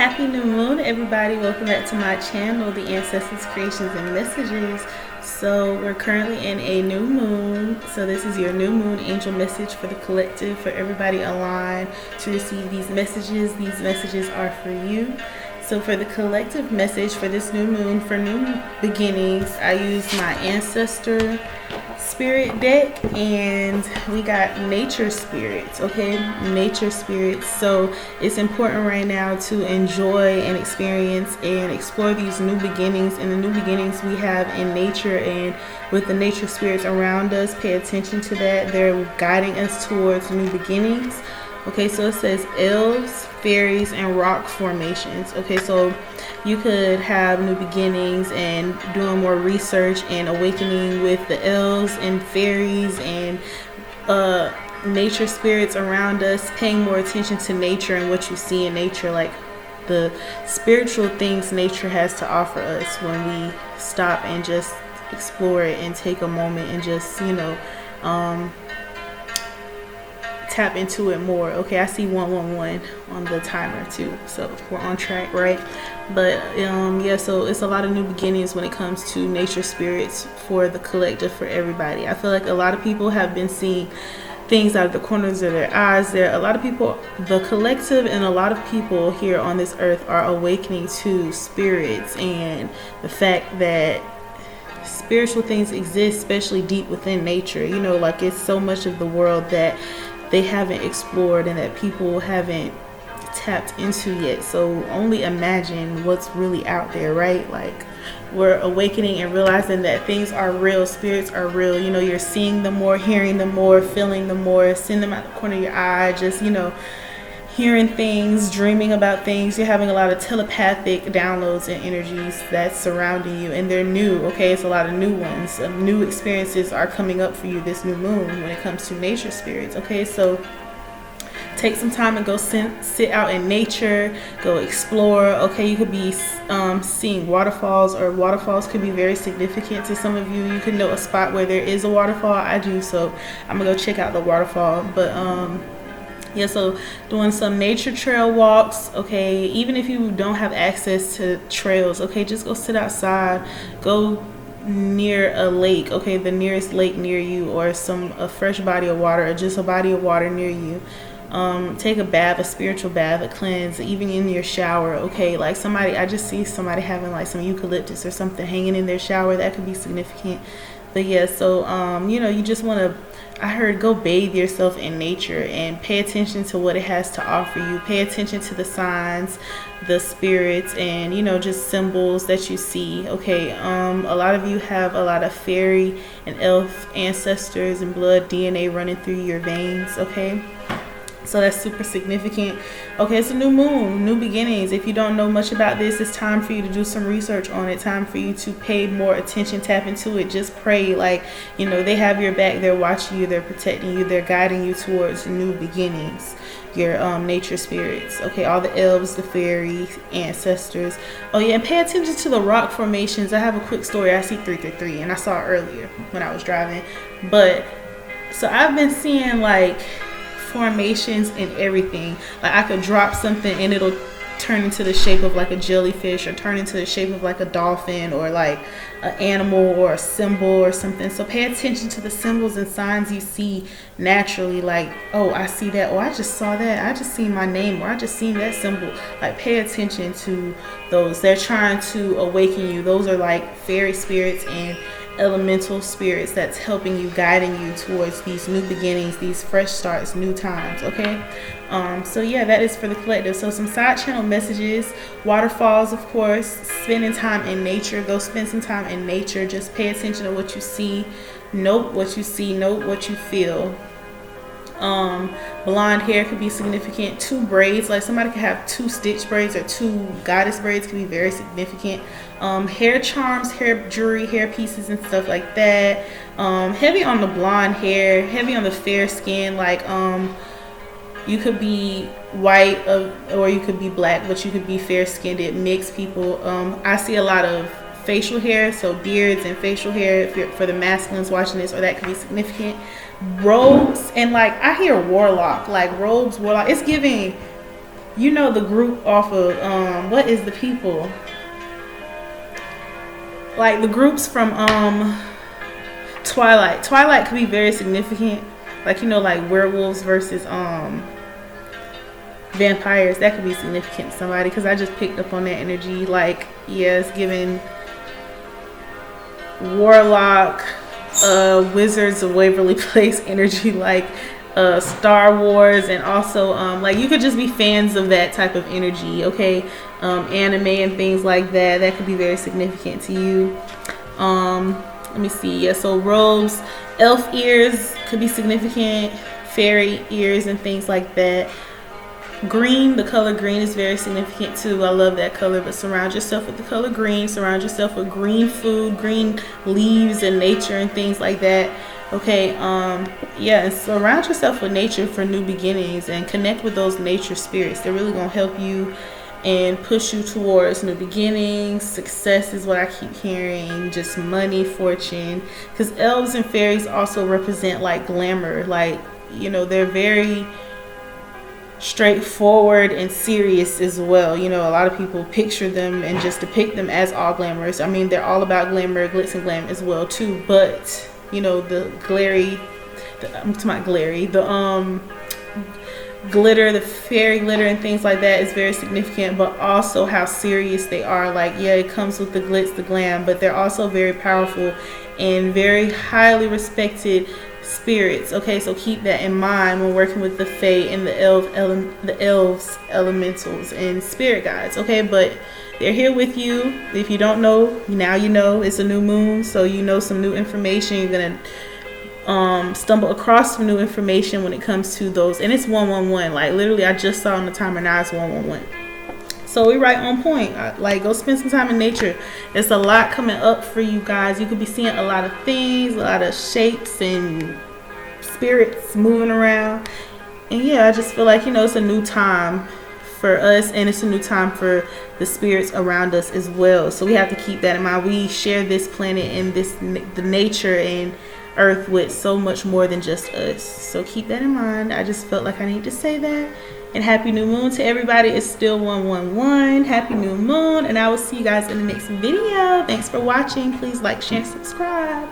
Happy new moon, everybody. Welcome back to my channel, the Ancestors, Creations, and Messages. So we're currently in a new moon. So this is your new moon angel message for the collective, for everybody aligned to receive these messages. These messages are for you. So for the collective message for this new moon, for new beginnings, I use my ancestor spirit deck, and we got nature spirits. Okay, nature spirits. So it's important right now to enjoy and experience and explore these new beginnings, and the new beginnings we have in nature and with the nature spirits around us. Pay attention to that. They're guiding us towards new beginnings. Okay, so it says elves, fairies, and rock formations. Okay, so you could have new beginnings and doing more research and awakening with the elves and fairies and nature spirits around us, paying more attention to nature and what you see in nature, like the spiritual things nature has to offer us when we stop and just explore it and take a moment and just, tap into it more. Okay, I see 111 on the timer too, so we're on track, right? But yeah, so it's a lot of new beginnings when it comes to nature spirits for the collective, for everybody. I feel like a lot of people have been seeing things out of the corners of their eyes. There, a lot of people, the collective, and a lot of people here on this earth are awakening to spirits and the fact that spiritual things exist, especially deep within nature. Like it's so much of the world that they haven't explored and that people haven't tapped into yet. So only imagine what's really out there, right? Like we're awakening and realizing that things are real, spirits are real. You're seeing them more, hearing them more, feeling them more, seeing them out the corner of your eye, just hearing things, dreaming about things. You're having a lot of telepathic downloads and energies that's surrounding you, and they're new. Okay, it's a lot of new ones. New experiences are coming up for you this new moon when it comes to nature spirits. Okay, so take some time and go sit out in nature, go explore. Okay, you could be seeing waterfalls, or waterfalls could be very significant to some of you. You could know a spot where there is a waterfall. I do, so I'm gonna go check out the waterfall. But yeah, so doing some nature trail walks. Okay, even if you don't have access to trails, okay, just go sit outside, go near a lake, okay, the nearest lake near you, or a fresh body of water, or just a body of water near you. Take a bath, a spiritual bath, a cleanse, even in your shower. Okay, like I just see somebody having like some eucalyptus or something hanging in their shower. That could be significant. But yeah, so you just want to, I heard, go bathe yourself in nature and pay attention to what it has to offer you. Pay attention to the signs, the spirits, and just symbols that you see. Okay, a lot of you have a lot of fairy and elf ancestors and blood DNA running through your veins. Okay, so that's super significant. Okay, it's a new moon, new beginnings. If you don't know much about this, it's time for you to do some research on it. Time for you to pay more attention, tap into it. Just pray, like, they have your back. They're watching you. They're protecting you. They're guiding you towards new beginnings. Your nature spirits. Okay, all the elves, the fairy ancestors. Oh yeah, and pay attention to the rock formations. I have a quick story. I see 333, and I saw it earlier when I was driving. But so I've been seeing like formations and everything. Like I could drop something and it'll turn into the shape of like a jellyfish, or turn into the shape of like a dolphin, or like an animal or a symbol or something. So pay attention to the symbols and signs you see naturally. Like, oh, I see that. Oh, I just saw that. I just seen my name, or I just seen that symbol. Like, pay attention to those. They're trying to awaken you. Those are like fairy spirits and elemental spirits that's helping you, guiding you towards these new beginnings, these fresh starts, new times. Okay, so yeah, that is for the collective. So some side channel messages: waterfalls, of course, spending time in nature. Go spend some time in nature. Just pay attention to what you see, note what you see, note what you feel. Blonde hair could be significant. 2 braids, like somebody could have 2 stitch braids or 2 goddess braids, could be very significant. Hair charms, hair jewelry, hair pieces and stuff like that. Heavy on the blonde hair, heavy on the fair skin. Like you could be white or you could be black, but you could be fair skinned. It mixed people. I see a lot of facial hair, so beards and facial hair if you're, for the masculines watching this, or that could be significant. Robes, and like I hear warlock, like robes, warlock. It's giving you know the group off of what is the people? Like the groups from Twilight. Twilight could be very significant. Like, you know, like werewolves versus vampires. That could be significant to somebody, because I just picked up on that energy. Like, yeah, it's giving warlock, Wizards of Waverly Place energy, like Star Wars, and also like you could just be fans of that type of energy, okay? Anime and things like that. That could be very significant to you. Let me see. Yeah, so robes, elf ears could be significant, fairy ears and things like that. Green, the color green is very significant too. I love that color, but surround yourself with the color green. Surround yourself with green food, green leaves and nature and things like that. Okay, yeah, and surround yourself with nature for new beginnings, and connect with those nature spirits. They're really gonna help you and push you towards new beginnings. Success is what I keep hearing, just money, fortune, because elves and fairies also represent like glamour. Like, you know, they're very straightforward and serious as well. You know, a lot of people picture them and just depict them as all glamorous. I mean, they're all about glamour, glitz and glam as well too, but you know, the glitter, the fairy glitter and things like that is very significant, but also how serious they are. Like, yeah, it comes with the glitz, the glam, but they're also very powerful and very highly respected spirits. Okay, so keep that in mind when working with the fae and the elves, elementals, and spirit guides. Okay, but they're here with you. If you don't know, now you know. It's a new moon, so you know some new information. You're gonna stumble across some new information when it comes to those, and it's 111. Like, literally, I just saw on the timer, now it's 111. So we're right on point. Like, go spend some time in nature. There's a lot coming up for you guys. You could be seeing a lot of things, a lot of shapes and spirits moving around. And yeah, I just feel like, you know, it's a new time for us, and it's a new time for the spirits around us as well. So we have to keep that in mind. We share this planet and the nature and earth with so much more than just us. So keep that in mind. I just felt like I need to say that. And happy new moon to everybody. It's still 111. Happy new moon, and I will see you guys in the next video. Thanks for watching. Please like, share, and subscribe.